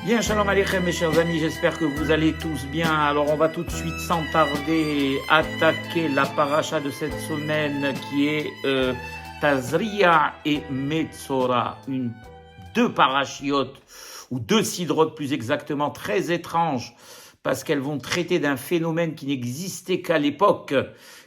Bien, shalom aleichem mes chers amis, j'espère que vous allez tous bien. Alors on va tout de suite sans tarder attaquer la paracha de cette semaine qui est Tazria et Metzora, deux parachiotes ou deux sidrotes plus exactement très étranges parce qu'elles vont traiter d'un phénomène qui n'existait qu'à l'époque,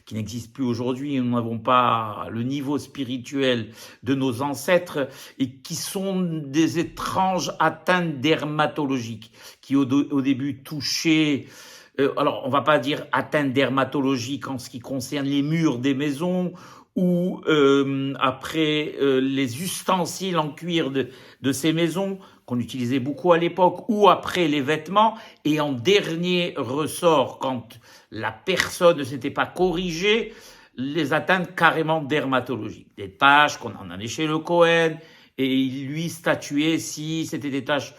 qui n'existe plus aujourd'hui. Nous n'avons pas le niveau spirituel de nos ancêtres et qui sont des étranges atteintes dermatologiques qui au début touchaient, alors on va pas dire atteintes dermatologiques en ce qui concerne les murs des maisons ou après les ustensiles en cuir de ces maisons qu'on utilisait beaucoup à l'époque, ou après les vêtements, et en dernier ressort, quand la personne ne s'était pas corrigée, les atteintes carrément dermatologiques. Des taches qu'on en allait chez le Cohen, et il lui statuait si c'était des taches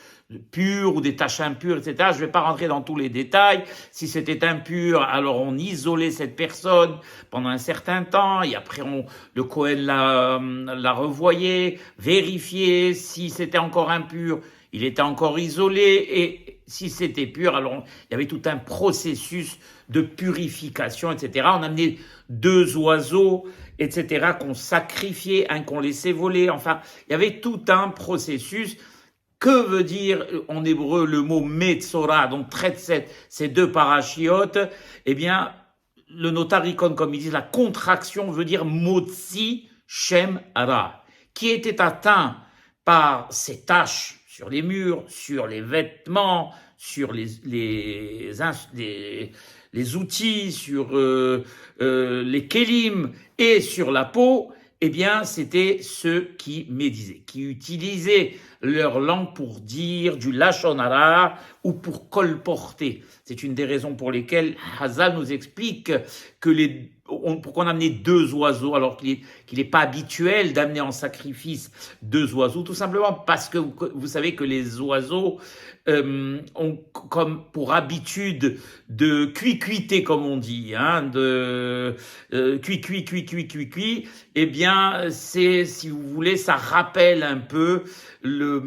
pures ou des taches impures, etc. Je ne vais pas rentrer dans tous les détails. Si c'était impur, alors on isolait cette personne pendant un certain temps, et après le Cohen la revoyait, vérifiait si c'était encore impur, il était encore isolé, et si c'était pur, alors il y avait tout un processus de purification, etc. On amenait deux oiseaux, etc., qu'on sacrifiait, un qu'on laissait voler, enfin, il y avait tout un processus. Que veut dire en hébreu le mot Metzora, donc traite ces deux parachiotes? Eh bien, le notaricon, comme ils disent, la contraction veut dire Motzi Shem Ra, qui était atteint par ces taches sur les murs, sur les vêtements, sur les outils, sur les kélim et sur la peau. Eh bien, c'était ceux qui médisaient, qui utilisaient leur langue pour dire du lashon hara ou pour colporter. C'est une des raisons pour lesquelles Hazal nous explique que pourquoi on amenait deux oiseaux alors qu'il n'est pas habituel d'amener en sacrifice deux oiseaux, tout simplement parce que vous savez que les oiseaux ont comme pour habitude de cuiter, comme on dit, de cuit. Eh bien, c'est, si vous voulez, ça rappelle un peu le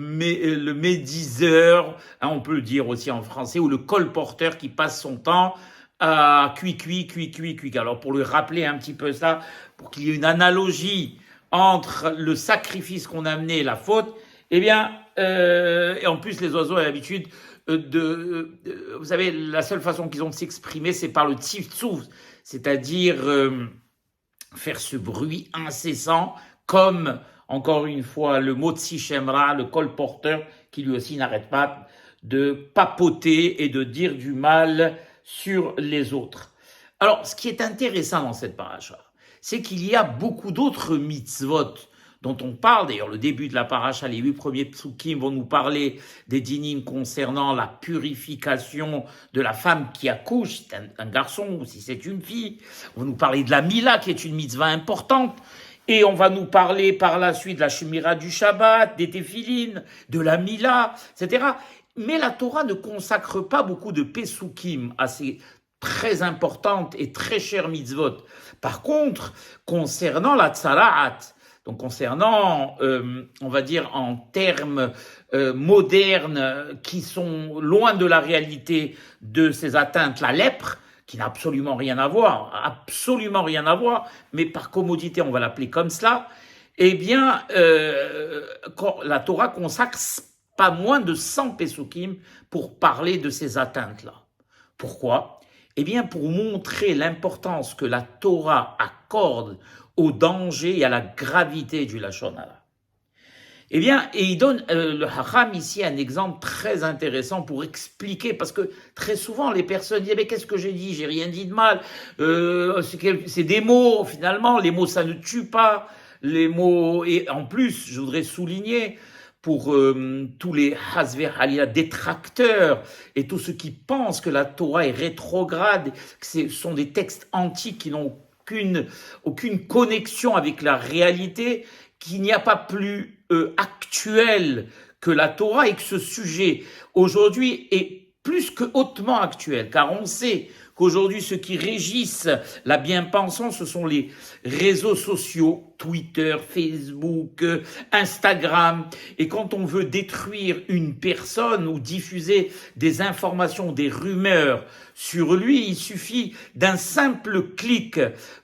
médiseur, on peut le dire aussi en français, ou le colporteur qui passe son temps à cuit. Alors, pour lui rappeler un petit peu ça, pour qu'il y ait une analogie entre le sacrifice qu'on a amené et la faute, eh bien, et en plus, les oiseaux ont l'habitude vous savez, la seule façon qu'ils ont de s'exprimer, c'est par le tzivtzouf, c'est-à-dire faire ce bruit incessant, comme, encore une fois, le motzi shemra, le colporteur, qui lui aussi n'arrête pas de papoter et de dire du mal sur les autres. Alors, ce qui est intéressant dans cette paracha, c'est qu'il y a beaucoup d'autres mitzvot dont on parle. D'ailleurs, le début de la paracha, les 8 premiers psukim vont nous parler des dinim concernant la purification de la femme qui accouche, si c'est un garçon ou si c'est une fille. On va nous parler de la mila, qui est une mitzvah importante. Et on va nous parler par la suite de la shemira du Shabbat, des téphilines, de la mila, etc. Mais la Torah ne consacre pas beaucoup de pesukim à ces très importantes et très chères mitzvot. Par contre, concernant la tzara'at, donc concernant, on va dire en termes modernes qui sont loin de la réalité de ces atteintes, la lèpre, qui n'a absolument rien à voir, mais par commodité on va l'appeler comme cela, eh bien la Torah consacre pas moins de 100 pesukim pour parler de ces atteintes-là. Pourquoi ? Eh bien pour montrer l'importance que la Torah accorde au danger et à la gravité du lashon hara. Eh bien, et il donne le Hacham ici un exemple très intéressant pour expliquer, parce que très souvent les personnes disent mais qu'est-ce que j'ai dit, j'ai rien dit de mal, c'est des mots finalement, les mots ça ne tue pas, les mots, et en plus je voudrais souligner pour tous les hasver halila détracteurs et tous ceux qui pensent que la Torah est rétrograde, que ce sont des textes antiques qui n'ont aucune connexion avec la réalité, qu'il n'y a pas plus actuel que la Torah et que ce sujet aujourd'hui est plus que hautement actuel, car on sait qu'aujourd'hui, ceux qui régissent la bien-pensance, ce sont les réseaux sociaux, Twitter, Facebook, Instagram. Et quand on veut détruire une personne ou diffuser des informations, des rumeurs sur lui, il suffit d'un simple clic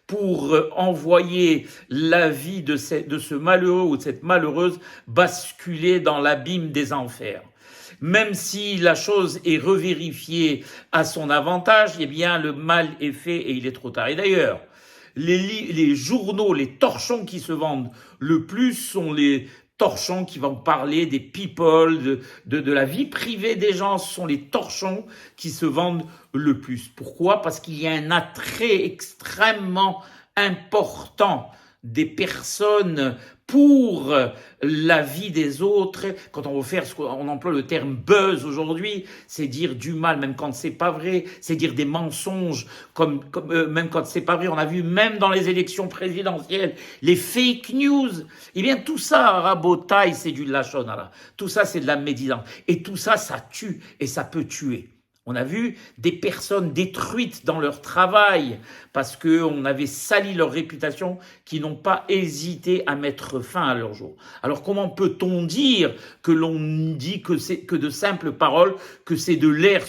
pour envoyer la vie de ce malheureux ou de cette malheureuse basculer dans l'abîme des enfers. Même si la chose est revérifiée à son avantage, eh bien le mal est fait et il est trop tard. Et d'ailleurs, les journaux, les torchons qui se vendent le plus sont les torchons qui vont parler des people, de la vie privée des gens. Ce sont les torchons qui se vendent le plus. Pourquoi? Parce qu'il y a un attrait extrêmement important des personnes pour la vie des autres. Quand on veut faire ce qu'on emploie le terme buzz aujourd'hui, c'est dire du mal même quand c'est pas vrai, c'est dire des mensonges même quand c'est pas vrai. On a vu même dans les élections présidentielles les fake news. Eh bien tout ça, rabotaille, c'est du lachon hara. Tout ça c'est de la médisance et tout ça ça tue et ça peut tuer. On a vu des personnes détruites dans leur travail parce qu'on avait sali leur réputation, qui n'ont pas hésité à mettre fin à leur jour. Alors comment peut-on dire que l'on dit que c'est que de simples paroles, que c'est de l'air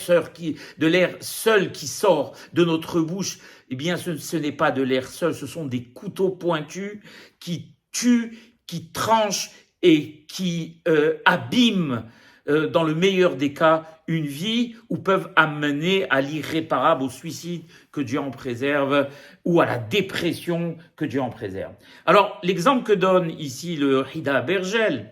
seul qui sort de notre bouche? Eh bien, ce n'est pas de l'air seul, ce sont des couteaux pointus qui tuent, qui tranchent et qui abîment, dans le meilleur des cas, une vie, ou peuvent amener à l'irréparable, au suicide, que Dieu en préserve, ou à la dépression, que Dieu en préserve. Alors, l'exemple que donne ici le Hida Bergel,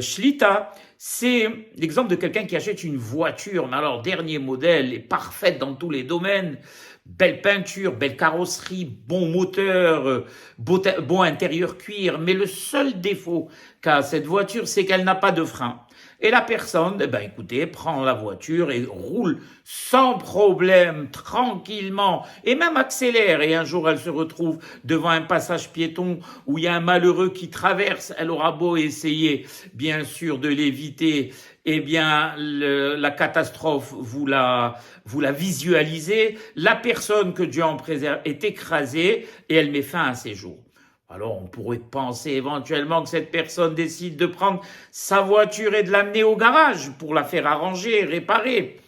Shlita, c'est l'exemple de quelqu'un qui achète une voiture, mais alors dernier modèle, est parfaite dans tous les domaines, belle peinture, belle carrosserie, bon moteur, bon intérieur cuir, mais le seul défaut qu'a cette voiture, c'est qu'elle n'a pas de frein. Et la personne, écoutez, prend la voiture et roule sans problème, tranquillement, et même accélère. Et un jour, elle se retrouve devant un passage piéton où il y a un malheureux qui traverse. Elle aura beau essayer, bien sûr, de l'éviter. Eh bien, la catastrophe, vous la visualisez. La personne, que Dieu en préserve, est écrasée et elle met fin à ses jours. Alors, on pourrait penser éventuellement que cette personne décide de prendre sa voiture et de l'amener au garage pour la faire arranger, réparer.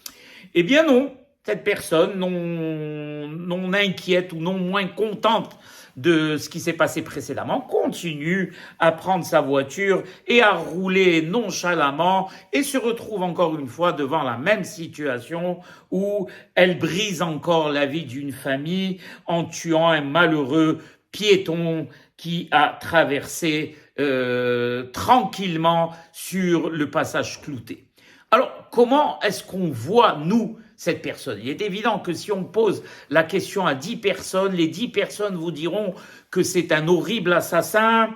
Eh bien non, cette personne, non inquiète ou non moins contente de ce qui s'est passé précédemment, continue à prendre sa voiture et à rouler nonchalamment et se retrouve encore une fois devant la même situation où elle brise encore la vie d'une famille en tuant un malheureux piéton qui a traversé tranquillement sur le passage clouté. Alors, comment est-ce qu'on voit, nous, cette personne? Il est évident que si on pose la question à 10 personnes, les 10 personnes vous diront que c'est un horrible assassin,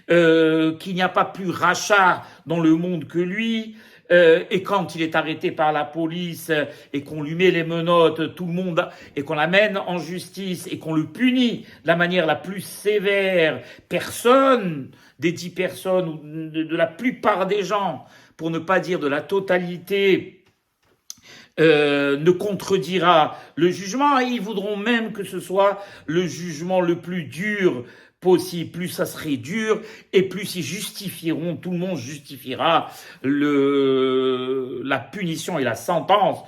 qu'il n'y a pas plus rachat dans le monde que lui, et quand il est arrêté par la police et qu'on lui met les menottes, tout le monde, et qu'on l'amène en justice et qu'on le punit de la manière la plus sévère, personne des 10 personnes ou de la plupart des gens, pour ne pas dire de la totalité, ne contredira le jugement, et ils voudront même que ce soit le jugement le plus dur possible. Plus ça serait dur et plus ils justifieront, tout le monde justifiera la punition et la sentence,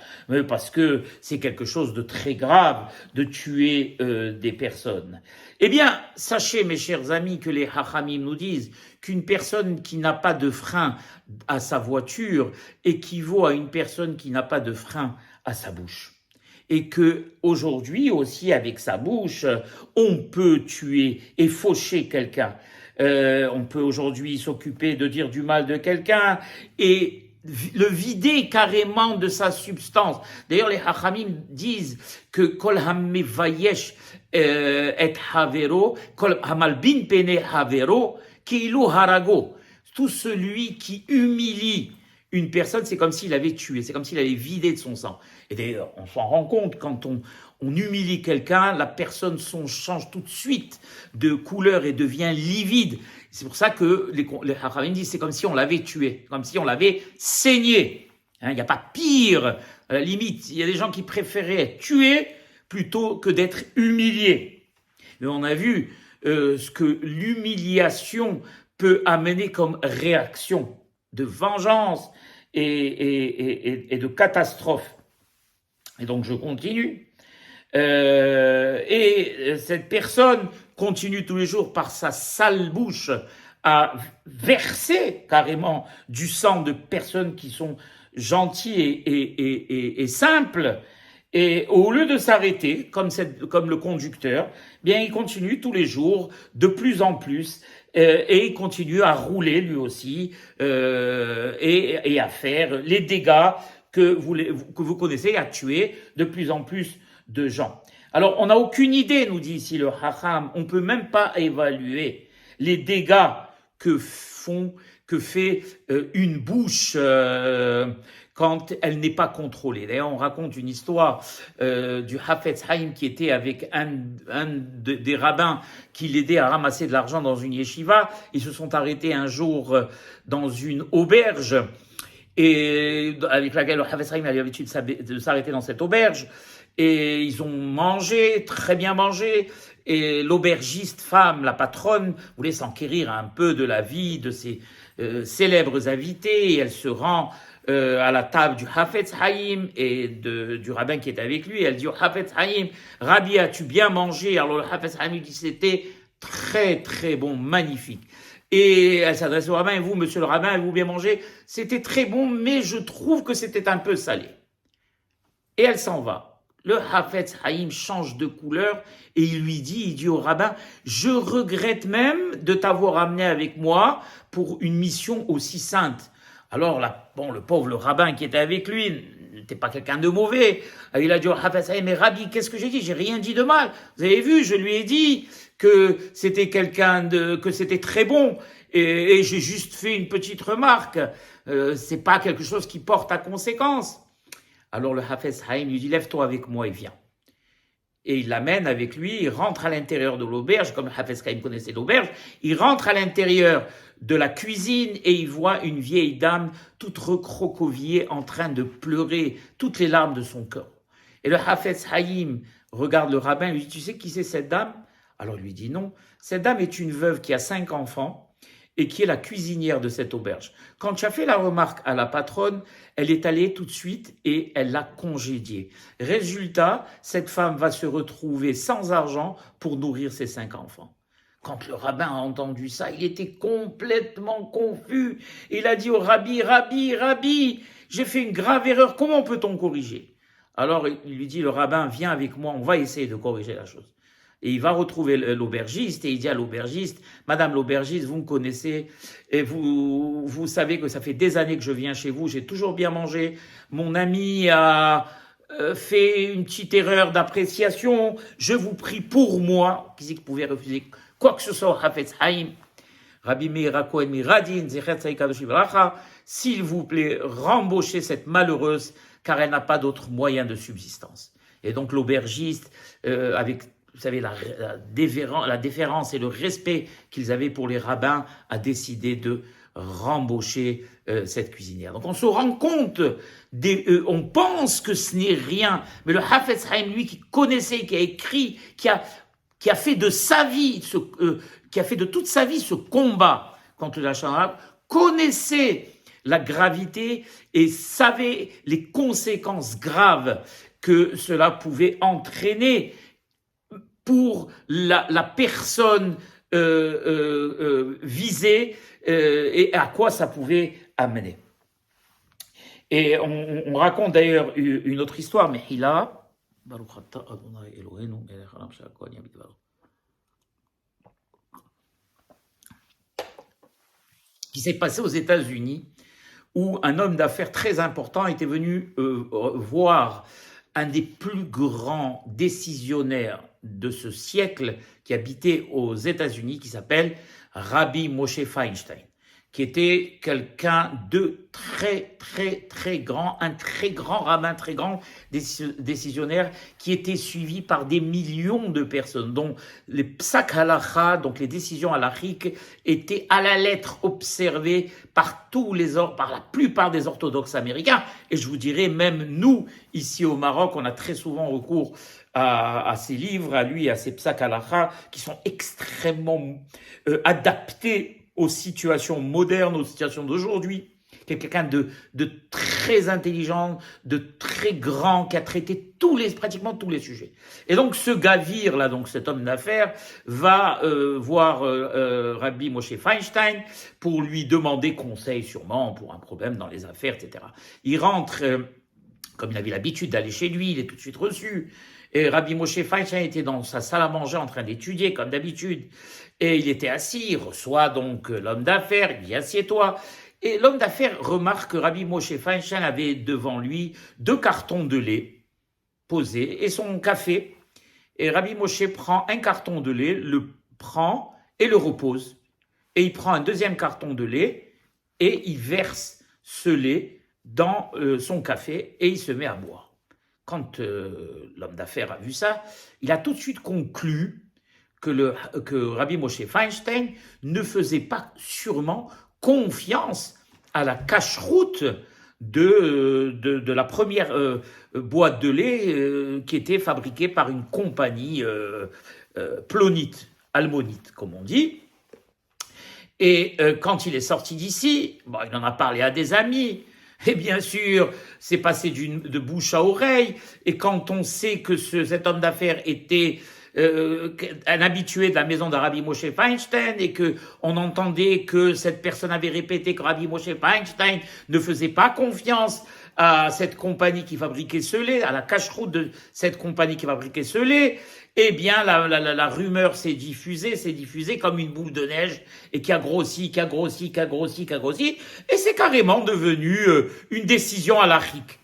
parce que c'est quelque chose de très grave de tuer des personnes. Eh bien, sachez, mes chers amis, que les Hachamim nous disent qu'une personne qui n'a pas de frein à sa voiture équivaut à une personne qui n'a pas de frein à sa bouche. Et que aujourd'hui aussi, avec sa bouche, on peut tuer et faucher quelqu'un. On peut aujourd'hui s'occuper de dire du mal de quelqu'un et le vider carrément de sa substance. D'ailleurs, les Hachamim disent que Kol hamevayesh et havero, Kol hamalbin pene havero, keilu harago. Tout celui qui humilie une personne, c'est comme s'il avait tué, c'est comme s'il avait vidé de son sang. Et d'ailleurs, on s'en rend compte quand on humilie quelqu'un, la personne change tout de suite de couleur et devient livide. C'est pour ça que les Hachamim disent c'est comme si on l'avait tué, comme si on l'avait saigné. Il n'y a pas pire. À la limite, il y a des gens qui préféraient être tués plutôt que d'être humilié. Et on a vu ce que l'humiliation peut amener comme réaction de vengeance et de catastrophe. Et donc je continue. Et cette personne continue tous les jours par sa sale bouche à verser carrément du sang de personnes qui sont gentilles et simples. Et au lieu de s'arrêter, comme le conducteur, bien il continue tous les jours de plus en plus et il continue à rouler lui aussi et à faire les dégâts que vous connaissez, à tuer de plus en plus de gens. Alors on n'a aucune idée, nous dit ici le Hacham, on peut même pas évaluer les dégâts que fait une bouche quand elle n'est pas contrôlée. D'ailleurs, on raconte une histoire du Hafetz Haïm qui était avec des rabbins qui l'aidaient à ramasser de l'argent dans une yeshiva. Ils se sont arrêtés un jour dans une auberge et avec laquelle le Hafetz Haïm avait l'habitude de s'arrêter dans cette auberge. Et ils ont mangé, très bien mangé, et l'aubergiste femme, la patronne, voulait s'enquérir un peu de la vie de ces célèbres invités, et elle se rend à la table du Hafetz Haïm et du rabbin qui est avec lui. Elle dit au Hafetz Haïm, Rabbi, as-tu bien mangé? Alors le Hafetz Haïm dit c'était très très bon, magnifique. Et elle s'adresse au rabbin, et vous, monsieur le rabbin, avez-vous bien mangé? C'était très bon, mais je trouve que c'était un peu salé. Et elle s'en va. Le Hafetz Haïm change de couleur et il dit au rabbin, je regrette même de t'avoir amené avec moi pour une mission aussi sainte. Alors là, le pauvre rabbin qui était avec lui n'était pas quelqu'un de mauvais. Il a dit au Hafetz Haïm, mais Rabbi, qu'est-ce que j'ai dit? J'ai rien dit de mal. Vous avez vu, je lui ai dit que c'était que c'était très bon et j'ai juste fait une petite remarque. C'est pas quelque chose qui porte à conséquence. Alors le Hafetz Haïm lui dit, lève-toi avec moi et viens. Et il l'amène avec lui, il rentre à l'intérieur de l'auberge, comme le Hafetz Haïm connaissait l'auberge, il rentre à l'intérieur de la cuisine et il voit une vieille dame toute recroquevillée en train de pleurer toutes les larmes de son cœur. Et le Hafetz Haïm regarde le rabbin et lui dit, tu sais qui c'est cette dame? Alors il lui dit non, cette dame est une veuve qui a 5 enfants, et qui est la cuisinière de cette auberge. Quand tu as fait la remarque à la patronne, elle est allée tout de suite et elle l'a congédiée. Résultat, cette femme va se retrouver sans argent pour nourrir ses 5 enfants. Quand le rabbin a entendu ça, il était complètement confus. Il a dit au rabbi, j'ai fait une grave erreur, comment peut-on corriger? Alors il lui dit, le rabbin, viens avec moi, on va essayer de corriger la chose. Et il va retrouver l'aubergiste et il dit à l'aubergiste, Madame l'aubergiste, vous me connaissez et vous savez que ça fait des années que je viens chez vous, j'ai toujours bien mangé. Mon ami a fait une petite erreur d'appréciation. Je vous prie pour moi, qui pouvait refuser quoi que ce soit au Hafetz Haïm, Rabbi Meir Cohen Miradin, Zechet Tzaddik Kadosh Livracha, s'il vous plaît, rembauchez cette malheureuse car elle n'a pas d'autre moyen de subsistance. Et donc l'aubergiste, avec vous savez, la déférence et le respect qu'ils avaient pour les rabbins, a décidé de rembaucher cette cuisinière. Donc on se rend compte, on pense que ce n'est rien, mais le Hafetz Haïm, lui, qui connaissait, qui a écrit, qui a fait de sa vie, qui a fait de toute sa vie ce combat contre la Shana, connaissait la gravité et savait les conséquences graves que cela pouvait entraîner pour la personne visée et à quoi ça pouvait amener. Et on raconte d'ailleurs une autre histoire, mais qui s'est passé aux États-Unis, où un homme d'affaires très important était venu voir un des plus grands décisionnaires de ce siècle qui habitait aux États-Unis, qui s'appelle Rabbi Moshe Feinstein, qui était quelqu'un de très, très, très grand, un très grand rabbin, très grand décisionnaire, qui était suivi par des millions de personnes, dont les psak halacha, donc les décisions halachiques, étaient à la lettre observées par la plupart des orthodoxes américains. Et je vous dirais, même nous, ici au Maroc, on a très souvent recours à ses livres, à lui, à ses psak halacha, qui sont extrêmement adaptés aux situations modernes, aux situations d'aujourd'hui. Quelqu'un de très intelligent, de très grand, qui a traité pratiquement tous les sujets. Et donc ce Gavir, là, donc cet homme d'affaires, va voir Rabbi Moshe Feinstein pour lui demander conseil, sûrement, pour un problème dans les affaires, etc. Il rentre, comme il avait l'habitude d'aller chez lui, il est tout de suite reçu. Et Rabbi Moshe Feinstein était dans sa salle à manger en train d'étudier, comme d'habitude. Et il était assis, il reçoit donc l'homme d'affaires, il dit « Assieds-toi ». Et l'homme d'affaires remarque que Rabbi Moshe Feinstein avait devant lui 2 cartons de lait posés et son café. Et Rabbi Moshe prend un carton de lait, le prend et le repose. Et il prend un deuxième carton de lait et il verse ce lait dans son café et il se met à boire. Quand l'homme d'affaires a vu ça, il a tout de suite conclu que Rabbi Moshe Feinstein ne faisait pas sûrement confiance à la cacheroute de la première boîte de lait qui était fabriquée par une compagnie plonite, almonite, comme on dit. Et quand il est sorti d'ici, bon, il en a parlé à des amis, et bien sûr, c'est passé de bouche à oreille, et quand on sait que cet homme d'affaires était un habitué de la maison de Rabbi Moshe Feinstein et que on entendait que cette personne avait répété que Rabbi Moshe Feinstein ne faisait pas confiance à cette compagnie qui fabriquait ce lait, à la cacheroute de cette compagnie qui fabriquait ce lait, eh bien la rumeur s'est diffusée comme une boule de neige et qui a grossi, et c'est carrément devenu une décision halachique.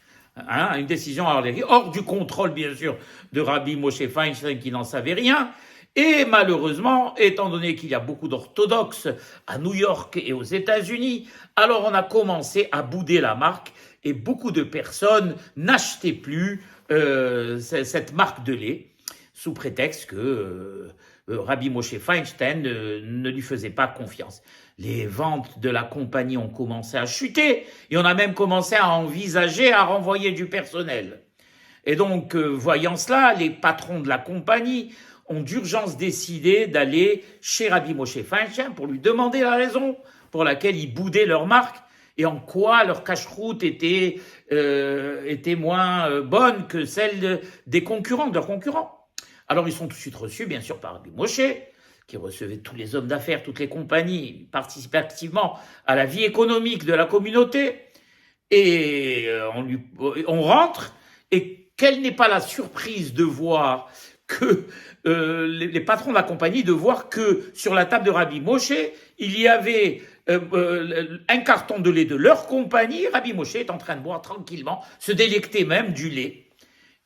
Une décision hors du contrôle, bien sûr, de Rabbi Moshe Feinstein qui n'en savait rien. Et malheureusement, étant donné qu'il y a beaucoup d'orthodoxes à New York et aux États-Unis, alors on a commencé à bouder la marque et beaucoup de personnes n'achetaient plus cette marque de lait sous prétexte que Rabbi Moshe Feinstein ne lui faisait pas confiance. Les ventes de la compagnie ont commencé à chuter et on a même commencé à envisager à renvoyer du personnel. Et donc, voyant cela, les patrons de la compagnie ont d'urgence décidé d'aller chez Rabbi Moshe Feinstein pour lui demander la raison pour laquelle ils boudaient leur marque et en quoi leur cacheroute était moins bonne que celle des concurrents, de leurs concurrents. Alors, ils sont tout de suite reçus, bien sûr, par Rabbi Moshe, qui recevait tous les hommes d'affaires, toutes les compagnies, participait activement à la vie économique de la communauté. Et on rentre, et quelle n'est pas la surprise de voir que les patrons de la compagnie, de voir que sur la table de Rabbi Moshe, il y avait un carton de lait de leur compagnie. Rabbi Moshe est en train de boire tranquillement, se délecter même du lait.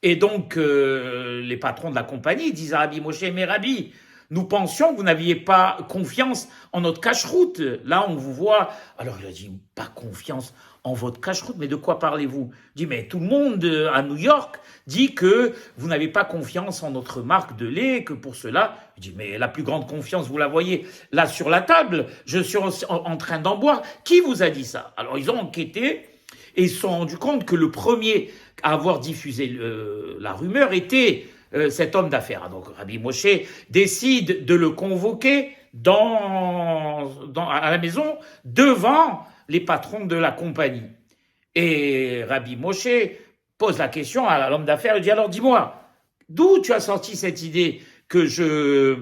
Et donc, les patrons de la compagnie disent à Rabbi Moshe, mais Rabbi, nous pensions que vous n'aviez pas confiance en notre cacheroute. Là, on vous voit. Alors, il a dit, pas confiance en votre cacheroute, mais de quoi parlez-vous? Il dit, mais tout le monde à New York dit que vous n'avez pas confiance en notre marque de lait, que pour cela. Il dit, mais la plus grande confiance, vous la voyez là sur la table. Je suis en train d'en boire. Qui vous a dit ça? Alors, ils ont enquêté et ils se sont rendus compte que le premier à avoir diffusé la rumeur était cet homme d'affaires. Donc Rabbi Moshe décide de le convoquer à la maison devant les patrons de la compagnie. Et Rabbi Moshe pose la question à l'homme d'affaires, il dit, alors dis-moi, d'où tu as sorti cette idée que je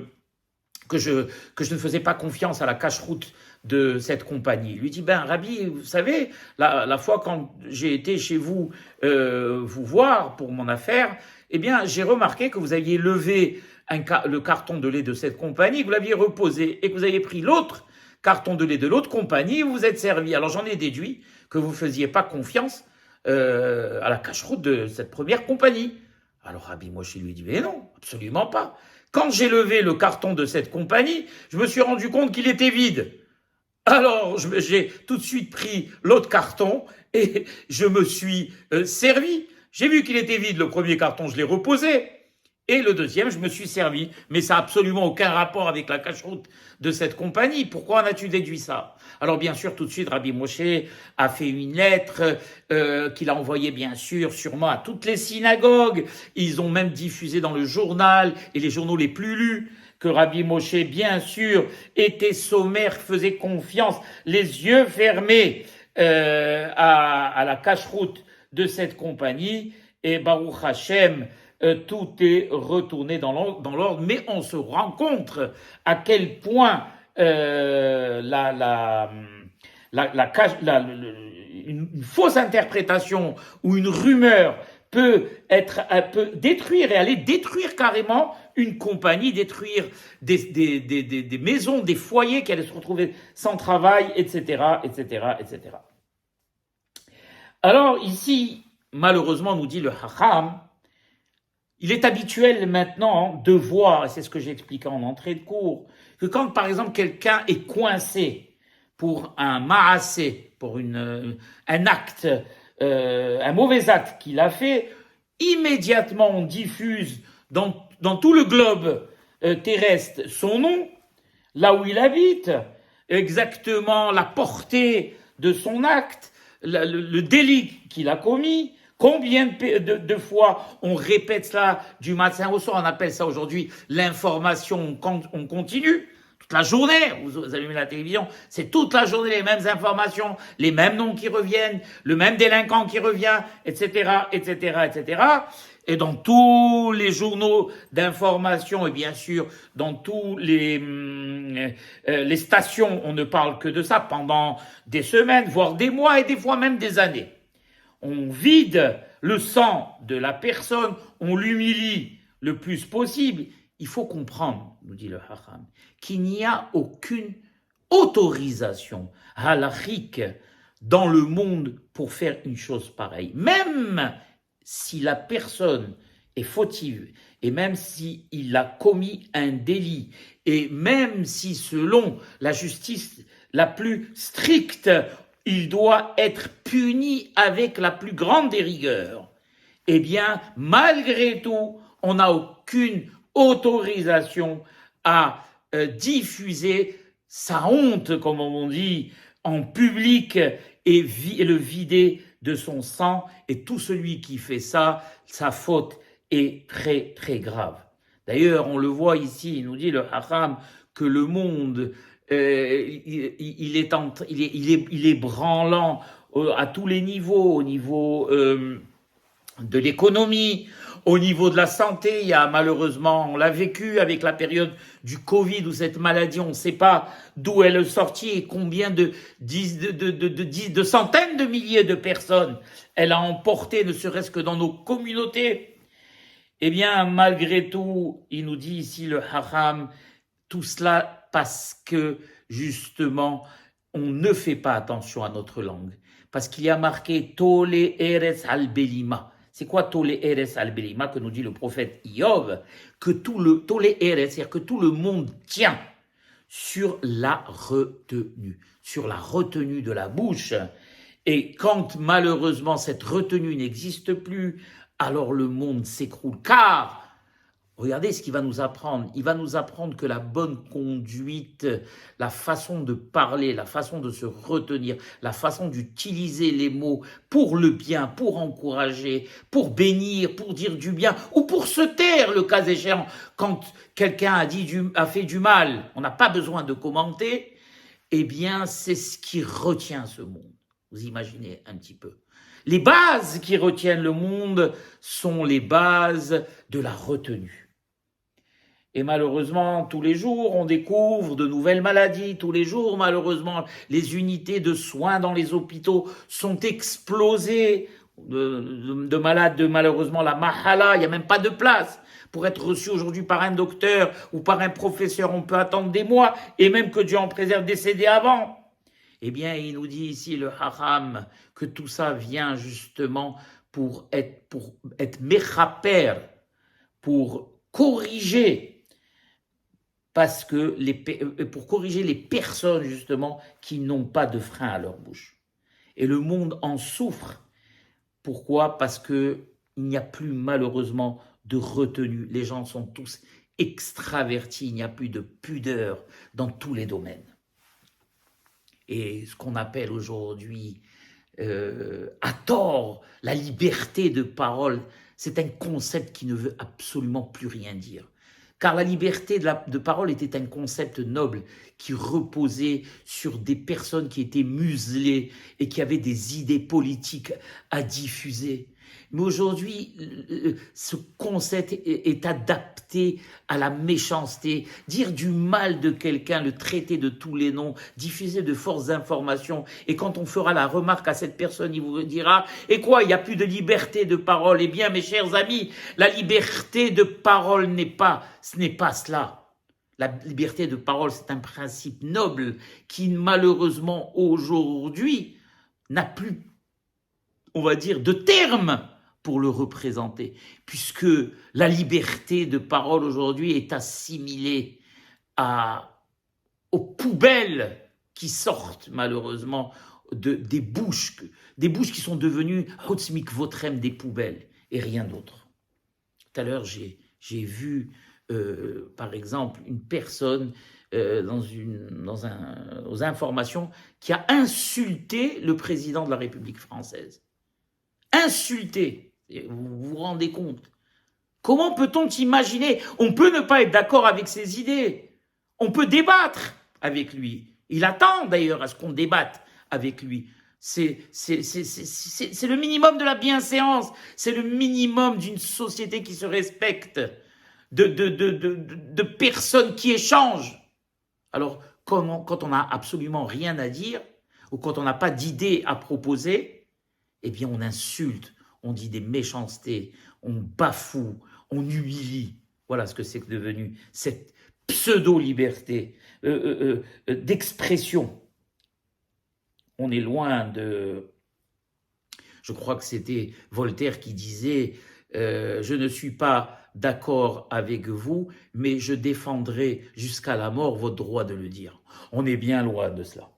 ne faisais pas confiance à la cacheroute de cette compagnie? Il lui dit, Rabbi, vous savez, la fois quand j'ai été chez vous vous voir pour mon affaire, eh bien, j'ai remarqué que vous aviez levé le carton de lait de cette compagnie, que vous l'aviez reposé et que vous aviez pris l'autre carton de lait de l'autre compagnie et vous vous êtes servi. Alors, j'en ai déduit que vous ne faisiez pas confiance à la cacheroute de cette première compagnie. Alors, Rabbi Moshe lui dit, mais non, absolument pas. Quand j'ai levé le carton de cette compagnie, je me suis rendu compte qu'il était vide. Alors, j'ai tout de suite pris l'autre carton et je me suis servi. J'ai vu qu'il était vide, le premier carton, je l'ai reposé. Et le deuxième, je me suis servi, mais ça n'a absolument aucun rapport avec la cache-route de cette compagnie. Pourquoi en as-tu déduit ça? Alors bien sûr, tout de suite, Rabbi Moshe a fait une lettre qu'il a envoyée bien sûr, sûrement à toutes les synagogues. Ils ont même diffusé dans le journal et les journaux les plus lus que Rabbi Moshe, bien sûr, était sommaire, faisait confiance, les yeux fermés à la cache-route de cette compagnie. Et Baruch Hashem, tout est retourné dans l'ordre, mais on se rend compte à quel point une fausse interprétation ou une rumeur peut détruire et aller détruire carrément une compagnie, détruire des maisons, des foyers qui allaient se retrouver sans travail, etc., etc., etc. Alors ici, malheureusement, nous dit le Hacham, il est habituel maintenant de voir, et c'est ce que j'ai expliqué en entrée de cours, que quand par exemple quelqu'un est coincé pour un ma'asé, pour un acte, un mauvais acte qu'il a fait, immédiatement on diffuse dans tout le globe terrestre son nom, là où il habite, exactement la portée de son acte, le délit qu'il a commis. Combien de fois on répète cela du matin au soir? On appelle ça aujourd'hui l'information on continue. Toute la journée, vous allumez la télévision, c'est toute la journée les mêmes informations, les mêmes noms qui reviennent, le même délinquant qui revient, etc., etc., etc. Et dans tous les journaux d'information et bien sûr dans tous les stations, on ne parle que de ça pendant des semaines, voire des mois et des fois même des années. On vide le sang de la personne, on l'humilie le plus possible. Il faut comprendre, nous dit le Hacham, qu'il n'y a aucune autorisation halachique dans le monde pour faire une chose pareille. Même si la personne est fautive, et même s'il a commis un délit, et même si selon la justice la plus stricte, il doit être puni avec la plus grande des rigueurs, eh bien, malgré tout, on n'a aucune autorisation à diffuser sa honte, comme on dit, en public et le vider de son sang. Et tout celui qui fait ça, sa faute est très, très grave. D'ailleurs, on le voit ici, il nous dit le Hacham, que le monde il est branlant à tous les niveaux, au niveau de l'économie, au niveau de la santé. Il y a malheureusement, on l'a vécu avec la période du Covid où cette maladie, on ne sait pas d'où elle est sortie et combien de centaines de milliers de personnes elle a emporté, ne serait-ce que dans nos communautés. Eh bien, malgré tout, il nous dit ici le Hacham, tout cela parce que, justement, on ne fait pas attention à notre langue. Parce qu'il y a marqué « Tole Eretz al-Belima ». C'est quoi « Tole Eretz al-Belima » que nous dit le prophète Iov? Que Tole Eretz, c'est-à-dire que tout le monde tient sur la retenue de la bouche. Et quand, malheureusement, cette retenue n'existe plus, alors le monde s'écroule. Car regardez ce qu'il va nous apprendre. Il va nous apprendre que la bonne conduite, la façon de parler, la façon de se retenir, la façon d'utiliser les mots pour le bien, pour encourager, pour bénir, pour dire du bien, ou pour se taire, le cas échéant, quand quelqu'un a fait du mal. On n'a pas besoin de commenter. Eh bien, c'est ce qui retient ce monde. Vous imaginez un petit peu. Les bases qui retiennent le monde sont les bases de la retenue. Et malheureusement, tous les jours, on découvre de nouvelles maladies. Tous les jours, malheureusement, les unités de soins dans les hôpitaux sont explosées de malades de, malheureusement, la mahala. Il n'y a même pas de place. Pour être reçu aujourd'hui par un docteur ou par un professeur, on peut attendre des mois et même que Dieu en préserve décéder avant. Eh bien, il nous dit ici, le Hacham, que tout ça vient justement pour être mechaper, pour corriger, parce que pour corriger les personnes justement qui n'ont pas de frein à leur bouche. Et le monde en souffre. Pourquoi? Parce que il n'y a plus malheureusement de retenue. Les gens sont tous extravertis, il n'y a plus de pudeur dans tous les domaines. Et ce qu'on appelle aujourd'hui, à tort, la liberté de parole, c'est un concept qui ne veut absolument plus rien dire. Car la liberté de parole était un concept noble qui reposait sur des personnes qui étaient muselées et qui avaient des idées politiques à diffuser. Mais aujourd'hui, ce concept est adapté à la méchanceté. Dire du mal de quelqu'un, le traiter de tous les noms, diffuser de fausses informations. Et quand on fera la remarque à cette personne, il vous dira « Et quoi, il n'y a plus de liberté de parole ?» Eh bien, mes chers amis, la liberté de parole ce n'est pas cela. La liberté de parole, c'est un principe noble qui, malheureusement, aujourd'hui, n'a plus, on va dire, de terme pour le représenter, puisque la liberté de parole aujourd'hui est assimilée aux poubelles qui sortent malheureusement des bouches qui sont devenues Hotzmik Votrem, des poubelles et rien d'autre. Tout à l'heure, j'ai vu par exemple une personne aux informations qui a insulté le président de la République française. Insulté. Vous vous rendez compte? Comment peut-on imaginer? On peut ne pas être d'accord avec ses idées. On peut débattre avec lui. Il attend d'ailleurs à ce qu'on débatte avec lui. C'est le minimum de la bienséance. C'est le minimum d'une société qui se respecte, de personnes qui échangent. Alors, quand on n'a absolument rien à dire, ou quand on n'a pas d'idée à proposer, eh bien on insulte. On dit des méchancetés, on bafoue, on humilie. Voilà ce que c'est devenu, cette pseudo-liberté d'expression. On est loin de... Je crois que c'était Voltaire qui disait « Je ne suis pas d'accord avec vous, mais je défendrai jusqu'à la mort votre droit de le dire. » On est bien loin de cela.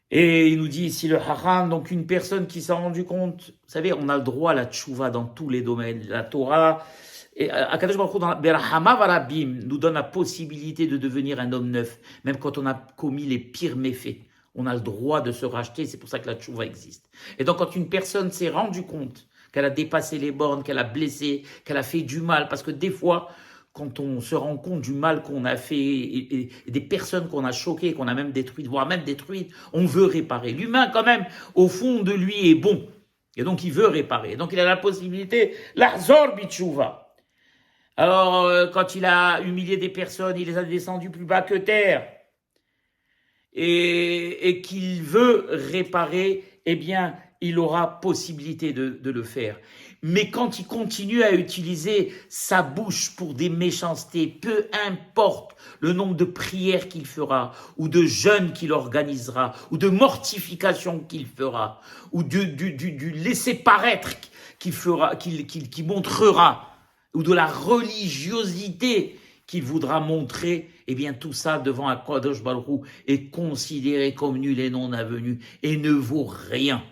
Et il nous dit ici le haram, donc une personne qui s'est rendu compte, vous savez, on a le droit à la tchouva dans tous les domaines. La Torah, et Akadosh Baruch Hu dans Berahama Varabim nous donne la possibilité de devenir un homme neuf, même quand on a commis les pires méfaits. On a le droit de se racheter, c'est pour ça que la tchouva existe. Et donc quand une personne s'est rendue compte qu'elle a dépassé les bornes, qu'elle a blessé, qu'elle a fait du mal, parce que des fois, quand on se rend compte du mal qu'on a fait et des personnes qu'on a choquées, qu'on a même détruites, voire même détruites, on veut réparer. L'humain, quand même, au fond de lui, est bon. Et donc, il veut réparer. Donc, il a la possibilité, l'Azor Bitchouva. Alors, quand il a humilié des personnes, il les a descendues plus bas que terre. Et qu'il veut réparer, eh bien, il aura possibilité de le faire. Mais quand il continue à utiliser sa bouche pour des méchancetés, peu importe le nombre de prières qu'il fera, ou de jeûnes qu'il organisera, ou de mortifications qu'il fera, ou du laisser-paraître qu'il fera, qu'il montrera, ou de la religiosité qu'il voudra montrer, eh bien tout ça devant Akadosh Baruch Hu est considéré comme nul et non avenu et ne vaut rien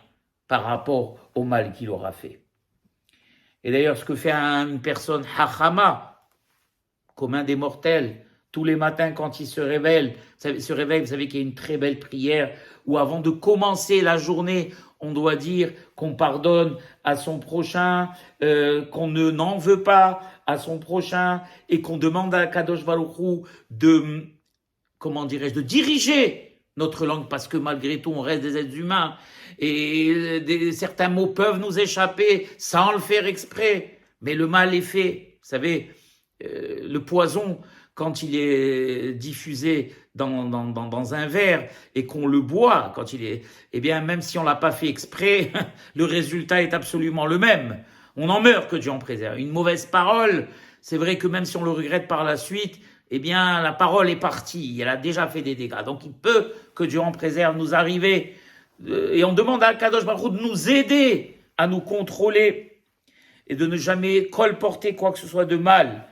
par rapport au mal qu'il aura fait. Et d'ailleurs, ce que fait une personne hachama, commun des mortels, tous les matins quand il se réveille, vous savez qu'il y a une très belle prière où avant de commencer la journée, on doit dire qu'on pardonne à son prochain, qu'on n'en veut pas à son prochain et qu'on demande à Kadosh Baruch Hu de diriger notre langue parce que malgré tout, on reste des êtres humains et certains mots peuvent nous échapper sans le faire exprès. Mais le mal est fait. Vous savez, le poison, quand il est diffusé dans un verre et qu'on le boit, eh bien, même si on l'a pas fait exprès, le résultat est absolument le même. On en meurt, que Dieu en préserve. Une mauvaise parole, c'est vrai que même si on le regrette par la suite, eh bien, la parole est partie. Elle a déjà fait des dégâts. Donc, il peut, que Dieu en préserve, nous arriver. Et on demande à Kadosh Baruch Hu de nous aider à nous contrôler et de ne jamais colporter quoi que ce soit de mal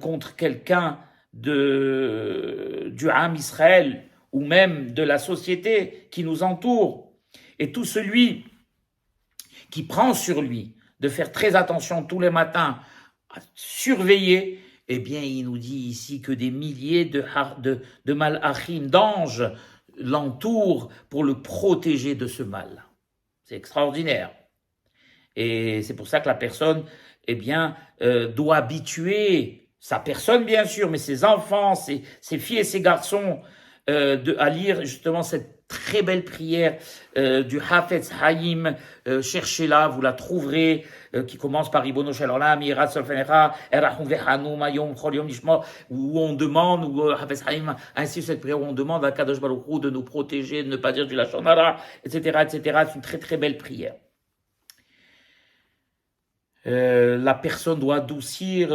contre quelqu'un du Ham Israël ou même de la société qui nous entoure. Et tout celui qui prend sur lui de faire très attention tous les matins, à surveiller, eh bien, il nous dit ici que des milliers de malachim, d'anges, l'entourent pour le protéger de ce mal. C'est extraordinaire. Et c'est pour ça que la personne, eh bien, doit habituer sa personne, bien sûr, mais ses enfants, ses filles et ses garçons, à lire justement cette très belle prière du Hafetz Haïm. Cherchez-la, vous la trouverez, qui commence par Ribono Shel Olam, Yira Solfenecha, Erachum Vechanu, Mayom, Chol Yom Nishmo, où on demande, où Hafetz Haïm ainsi cette prière, où on demande à Kadosh Baruch Hu de nous protéger, de ne pas dire du Lashon Hara, etc., etc. C'est une très très belle prière. La personne doit adoucir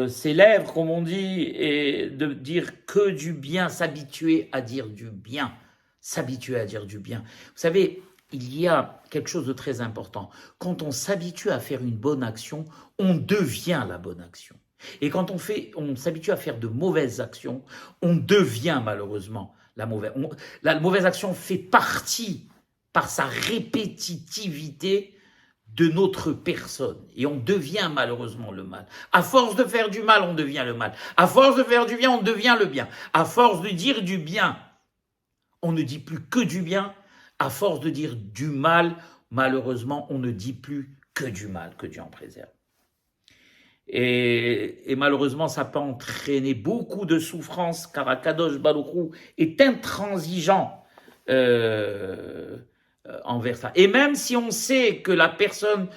ses lèvres, comme on dit, et de dire que du bien, s'habituer à dire du bien, s'habituer à dire du bien. Vous savez, il y a quelque chose de très important. Quand on s'habitue à faire une bonne action, on devient la bonne action. Et quand on s'habitue à faire de mauvaises actions, on devient malheureusement la mauvaise. La mauvaise action fait partie, par sa répétitivité, de notre personne. Et on devient malheureusement le mal. À force de faire du mal, on devient le mal. À force de faire du bien, on devient le bien. À force de dire du bien, on ne dit plus que du bien. À force de dire du mal, malheureusement, on ne dit plus que du mal, que Dieu en préserve. Et malheureusement, ça peut entraîner beaucoup de souffrance, car Akadosh Baruch Hu est intransigeant envers ça. Et même si on sait que la personne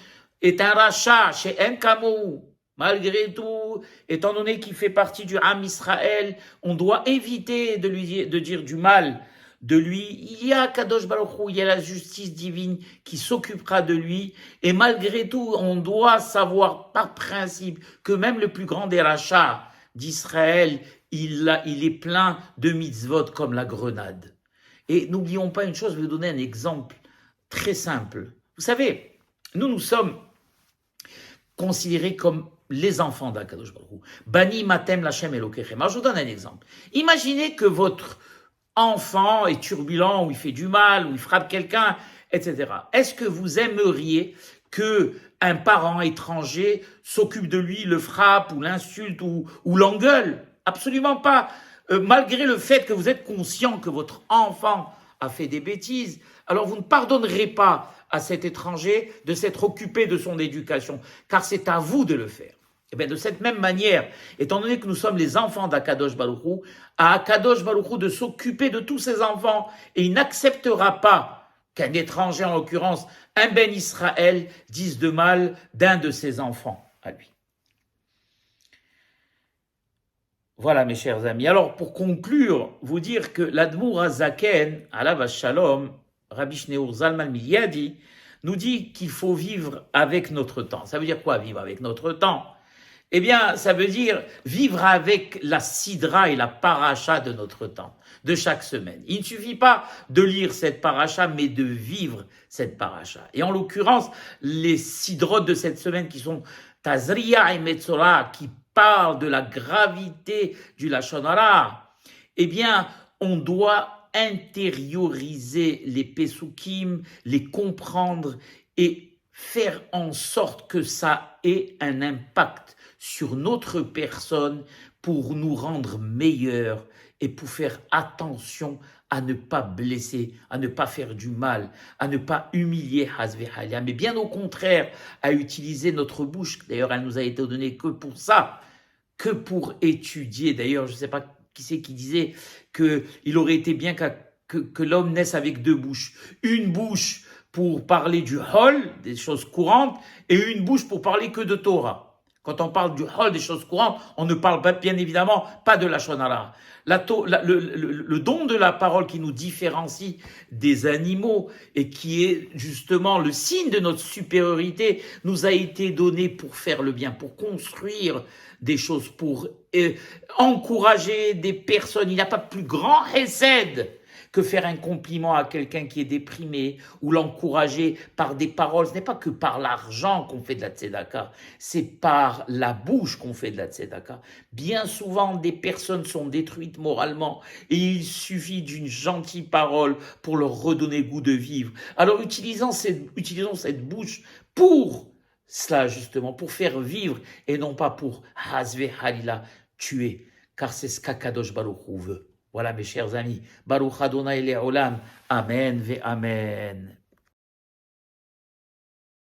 est un rachat chez Enkamou, malgré tout, étant donné qu'il fait partie du Ham Israël, on doit éviter de dire du mal de lui. Il y a Kadosh Baruch Hu, il y a la justice divine qui s'occupera de lui. Et malgré tout, on doit savoir par principe que même le plus grand des rachats d'Israël, il est plein de mitzvot comme la grenade. Et n'oublions pas une chose, je vais vous donner un exemple très simple. Vous savez, nous sommes considérés comme les enfants d'Akadosh Baruch Hu. Bani matem lachem elokechem. Alors je vous donne un exemple. Imaginez que votre enfant est turbulent, ou il fait du mal, ou il frappe quelqu'un, etc. Est-ce que vous aimeriez que un parent étranger s'occupe de lui, le frappe, ou l'insulte, ou l'engueule? Absolument pas. Malgré le fait que vous êtes conscient que votre enfant a fait des bêtises, alors vous ne pardonnerez pas à cet étranger de s'être occupé de son éducation, car c'est à vous de le faire. Et bien de cette même manière, étant donné que nous sommes les enfants d'Akadosh Baruch Hu, à Akadosh Baruch Hu de s'occuper de tous ses enfants, et il n'acceptera pas qu'un étranger, en l'occurrence un ben Israël, dise de mal d'un de ses enfants à lui. Voilà mes chers amis. Alors pour conclure, vous dire que l'Admour HaZaken, alav Shalom, Rabbi Shneur Zalman Miliadi, nous dit qu'il faut vivre avec notre temps. Ça veut dire quoi, vivre avec notre temps? Eh bien, ça veut dire vivre avec la sidra et la paracha de notre temps, de chaque semaine. Il ne suffit pas de lire cette paracha, mais de vivre cette paracha. Et en l'occurrence, les sidrotes de cette semaine qui sont Tazria et Metzora, qui parlent de la gravité du Lashon Hara, eh bien, on doit intérioriser les Pesukim, les comprendre et faire en sorte que ça ait un impact sur notre personne pour nous rendre meilleurs et pour faire attention à ne pas blesser, à ne pas faire du mal, à ne pas humilier Hazvehalia, mais bien au contraire, à utiliser notre bouche. D'ailleurs, elle nous a été donnée que pour ça, que pour étudier. D'ailleurs, je ne sais pas qui c'est qui disait qu'il aurait été bien que l'homme naisse avec deux bouches. Une bouche pour parler du hol, des choses courantes, et une bouche pour parler que de Torah. Quand on parle du hol, des choses courantes, on ne parle pas, bien évidemment pas de la Lashon Hara. Le don de la parole qui nous différencie des animaux et qui est justement le signe de notre supériorité nous a été donné pour faire le bien, pour construire des choses, pour encourager des personnes. Il n'y a pas de plus grand hesed que faire un compliment à quelqu'un qui est déprimé ou l'encourager par des paroles. Ce n'est pas que par l'argent qu'on fait de la tzedaka, c'est par la bouche qu'on fait de la tzedaka. Bien souvent, des personnes sont détruites moralement et il suffit d'une gentille parole pour leur redonner goût de vivre. Alors utilisons cette bouche pour cela justement, pour faire vivre et non pas pour Hazve Halila, tuer, car c'est ce qu'Akadosh Baruch Hu veut. Voilà mes chers amis. Baruch Adonai Le'olam. Amen ve Amen.